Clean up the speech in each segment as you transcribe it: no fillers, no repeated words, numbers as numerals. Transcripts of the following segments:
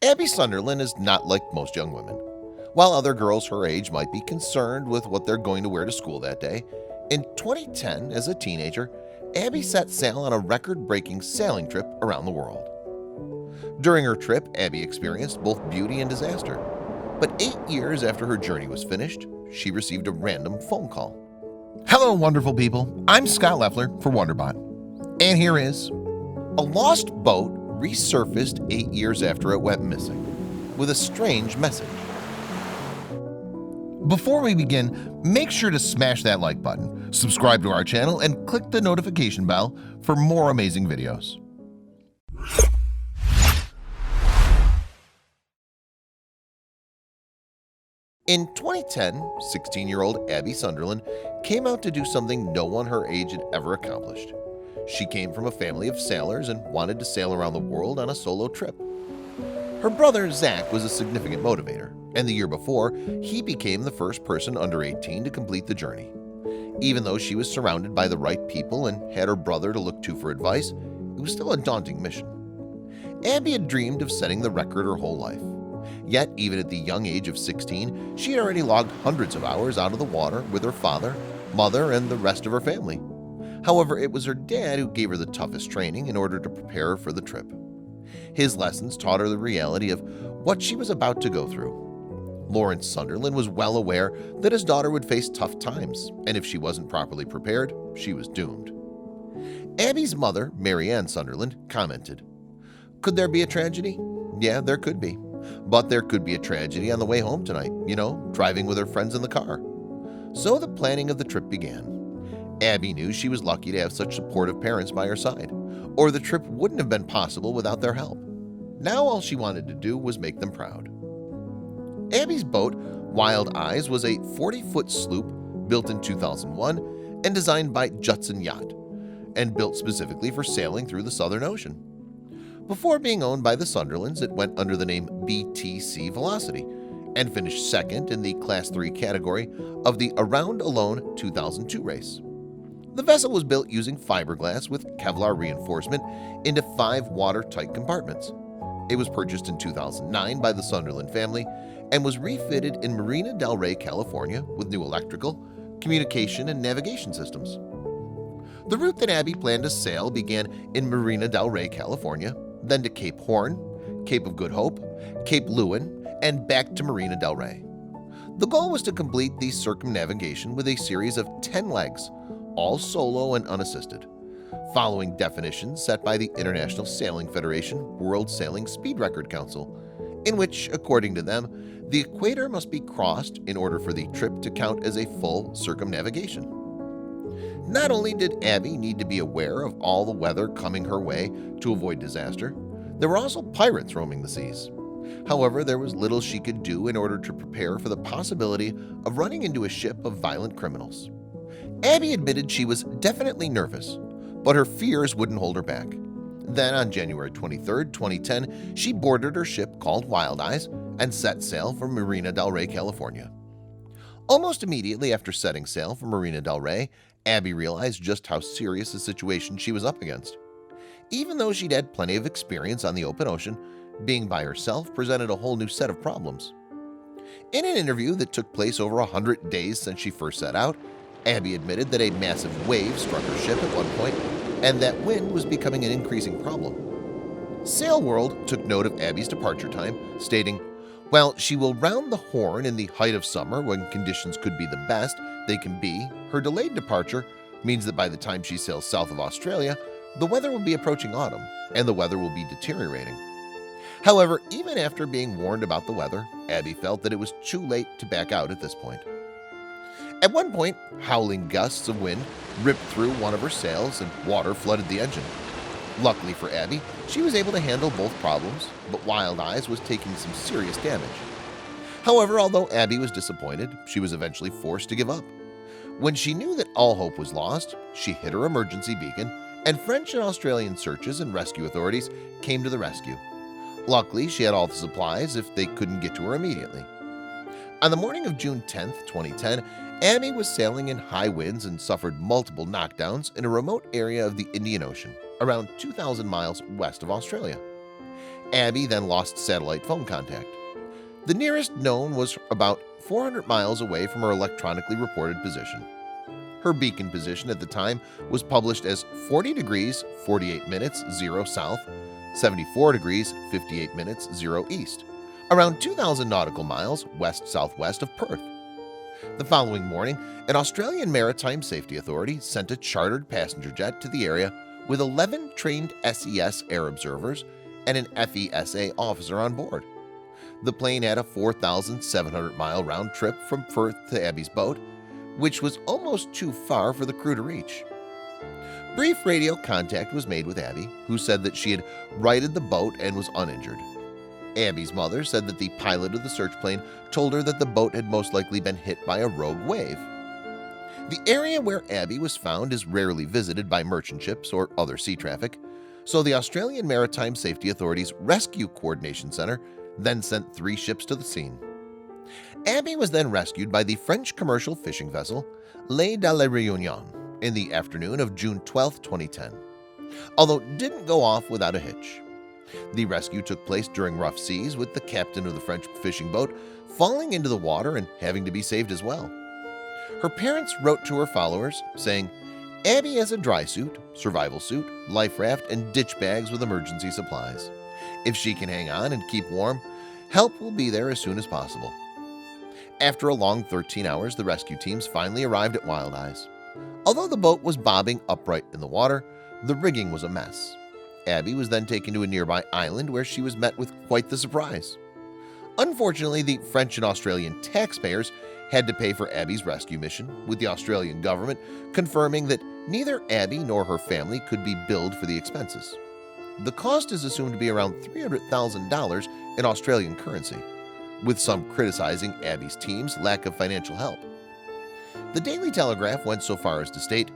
Abby Sunderland is not like most young women. While other girls her age might be concerned with what they're going to wear to school that day, in 2010, as a teenager, Abby set sail on a record-breaking sailing trip around the world. During her trip, Abby experienced both beauty and disaster. But 8 years after her journey was finished, she received a random phone call. Hello, wonderful people. I'm Scott Leffler for WonderBot. And here is A lost boat resurfaced 8 years after it went missing, with a strange message. Before we begin, make sure to smash that like button, subscribe to our channel, and click the notification bell for more amazing videos. In 2010, 16-year-old Abby Sunderland came out to do something no one her age had ever accomplished. She came from a family of sailors and wanted to sail around the world on a solo trip. Her brother Zach was a significant motivator, and the year before, he became the first person under 18 to complete the journey. Even though she was surrounded by the right people and had her brother to look to for advice, it was still a daunting mission. Abby had dreamed of setting the record her whole life. Yet, even at the young age of 16, she had already logged hundreds of hours out of the water with her father, mother, and the rest of her family. However, it was her dad who gave her the toughest training in order to prepare her for the trip. His lessons taught her the reality of what she was about to go through. Lawrence Sunderland was well aware that his daughter would face tough times, and if she wasn't properly prepared, she was doomed. Abby's mother, Mary Ann Sunderland, commented, "Could there be a tragedy? Yeah, there could be. But there could be a tragedy on the way home tonight, driving with her friends in the car." So the planning of the trip began. Abby knew she was lucky to have such supportive parents by her side, or the trip wouldn't have been possible without their help. Now all she wanted to do was make them proud. Abby's boat, Wild Eyes, was a 40-foot sloop built in 2001 and designed by Judson Yacht, and built specifically for sailing through the Southern Ocean. Before being owned by the Sunderlands, it went under the name BTC Velocity and finished second in the Class 3 category of the Around Alone 2002 race. The vessel was built using fiberglass with Kevlar reinforcement into 5 watertight compartments. It was purchased in 2009 by the Sunderland family and was refitted in Marina del Rey, California with new electrical, communication, and navigation systems. The route that Abby planned to sail began in Marina del Rey, California, then to Cape Horn, Cape of Good Hope, Cape Lewin, and back to Marina del Rey. The goal was to complete the circumnavigation with a series of 10 legs, all solo and unassisted, following definitions set by the International Sailing Federation World Sailing Speed Record Council, in which, according to them, the equator must be crossed in order for the trip to count as a full circumnavigation. Not only did Abby need to be aware of all the weather coming her way to avoid disaster, there were also pirates roaming the seas. However, there was little she could do in order to prepare for the possibility of running into a ship of violent criminals. Abby admitted she was definitely nervous, but her fears wouldn't hold her back. Then on January 23, 2010, she boarded her ship called Wild Eyes and set sail for Marina del Rey, California. Almost immediately after setting sail for Marina del Rey, Abby realized just how serious a situation she was up against. Even though she'd had plenty of experience on the open ocean, being by herself presented a whole new set of problems. In an interview that took place over 100 days since she first set out, Abby admitted that a massive wave struck her ship at one point and that wind was becoming an increasing problem. Sail World took note of Abby's departure time, stating, "While she will round the Horn in the height of summer when conditions could be the best they can be, her delayed departure means that by the time she sails south of Australia, the weather will be approaching autumn and the weather will be deteriorating." However, even after being warned about the weather, Abby felt that it was too late to back out at this point. At one point, howling gusts of wind ripped through one of her sails and water flooded the engine. Luckily for Abby, she was able to handle both problems, but Wild Eyes was taking some serious damage. However, although Abby was disappointed, she was eventually forced to give up. When she knew that all hope was lost, she hit her emergency beacon, and French and Australian searches and rescue authorities came to the rescue. Luckily, she had all the supplies if they couldn't get to her immediately. On the morning of June 10, 2010, Abby was sailing in high winds and suffered multiple knockdowns in a remote area of the Indian Ocean, around 2,000 miles west of Australia. Abby then lost satellite phone contact. The nearest known was about 400 miles away from her electronically reported position. Her beacon position at the time was published as 40 degrees 48 minutes 0 south, 74 degrees 58 minutes 0 east, around 2,000 nautical miles west-southwest of Perth. The following morning, an Australian Maritime Safety Authority sent a chartered passenger jet to the area with 11 trained SES air observers and an FESA officer on board. The plane had a 4,700-mile round trip from Perth to Abby's boat, which was almost too far for the crew to reach. Brief radio contact was made with Abby, who said that she had righted the boat and was uninjured. Abby's mother said that the pilot of the search plane told her that the boat had most likely been hit by a rogue wave. The area where Abby was found is rarely visited by merchant ships or other sea traffic, so the Australian Maritime Safety Authority's Rescue Coordination Center then sent 3 ships to the scene. Abby was then rescued by the French commercial fishing vessel Le de la Réunion in the afternoon of June 12, 2010, although it didn't go off without a hitch. The rescue took place during rough seas, with the captain of the French fishing boat falling into the water and having to be saved as well. Her parents wrote to her followers saying, "Abby has a dry suit, survival suit, life raft, and ditch bags with emergency supplies. If she can hang on and keep warm, help will be there as soon as possible." After a long 13 hours, the rescue teams finally arrived at Wild Eyes. Although the boat was bobbing upright in the water, the rigging was a mess. Abby was then taken to a nearby island where she was met with quite the surprise. Unfortunately, the French and Australian taxpayers had to pay for Abby's rescue mission, with the Australian government confirming that neither Abby nor her family could be billed for the expenses. The cost is assumed to be around $300,000 in Australian currency, with some criticizing Abby's team's lack of financial help. The Daily Telegraph went so far as to state,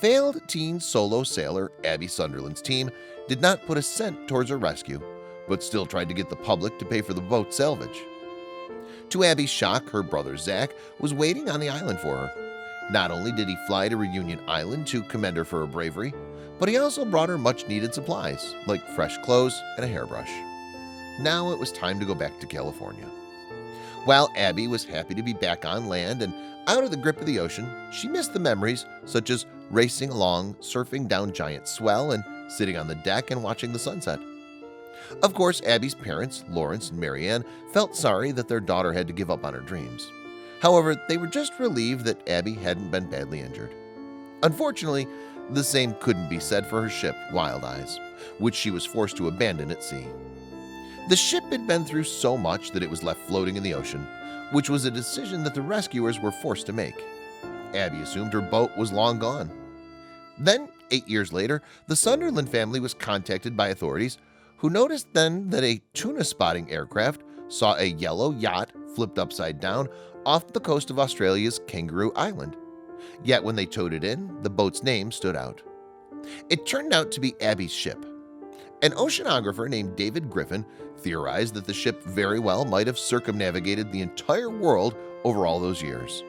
"Failed teen solo sailor Abby Sunderland's team did not put a cent towards her rescue, but still tried to get the public to pay for the boat's salvage." To Abby's shock, her brother Zach was waiting on the island for her. Not only did he fly to Reunion Island to commend her for her bravery, but he also brought her much-needed supplies, like fresh clothes and a hairbrush. Now it was time to go back to California. While Abby was happy to be back on land and out of the grip of the ocean, she missed the memories such as racing along, surfing down giant swell, and sitting on the deck and watching the sunset. Of course, Abby's parents, Lawrence and Marianne, felt sorry that their daughter had to give up on her dreams. However, they were just relieved that Abby hadn't been badly injured. Unfortunately, the same couldn't be said for her ship, Wild Eyes, which she was forced to abandon at sea. The ship had been through so much that it was left floating in the ocean, which was a decision that the rescuers were forced to make. Abby assumed her boat was long gone. Then, 8 years later, the Sunderland family was contacted by authorities who noticed then that a tuna spotting aircraft saw a yellow yacht flipped upside down off the coast of Australia's Kangaroo Island. Yet when they towed it in, the boat's name stood out. It turned out to be Abby's ship. An oceanographer named David Griffin theorized that the ship very well might have circumnavigated the entire world over all those years.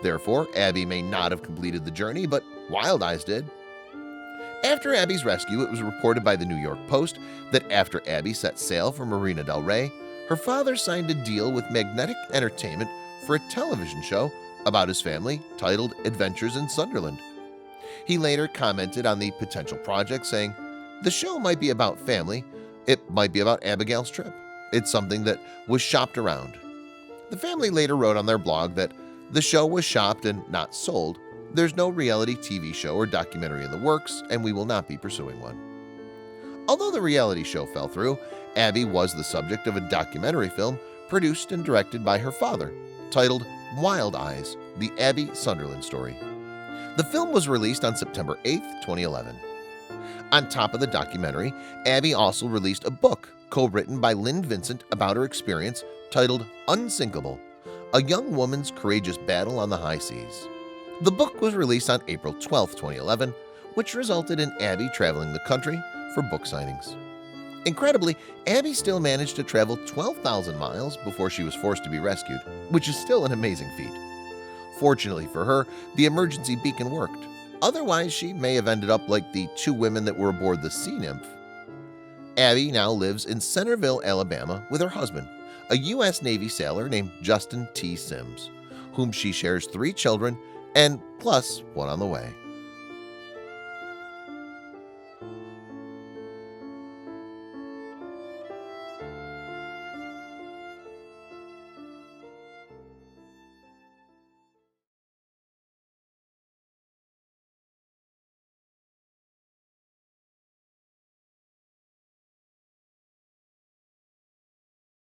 Therefore, Abby may not have completed the journey, but Wild Eyes did. After Abby's rescue, it was reported by the New York Post that after Abby set sail for Marina del Rey, her father signed a deal with Magnetic Entertainment for a television show about his family titled Adventures in Sunderland. He later commented on the potential project, saying, "The show might be about family. It might be about Abigail's trip. It's something that was shopped around." The family later wrote on their blog that the show was shopped and not sold. There's no reality TV show or documentary in the works, and we will not be pursuing one. Although the reality show fell through, Abby was the subject of a documentary film produced and directed by her father, titled Wild Eyes, The Abby Sunderland Story. The film was released on September 8, 2011. On top of the documentary, Abby also released a book co-written by Lynn Vincent about her experience titled Unsinkable, A Young Woman's Courageous Battle on the High Seas. The book was released on April 12, 2011, which resulted in Abby traveling the country for book signings. Incredibly, Abby still managed to travel 12,000 miles before she was forced to be rescued, which is still an amazing feat. Fortunately for her, the emergency beacon worked. Otherwise, she may have ended up like the 2 women that were aboard the Sea Nymph. Abby now lives in Centerville, Alabama with her husband, a U.S. Navy sailor named Justin T. Sims, whom she shares 3 children and plus one on the way.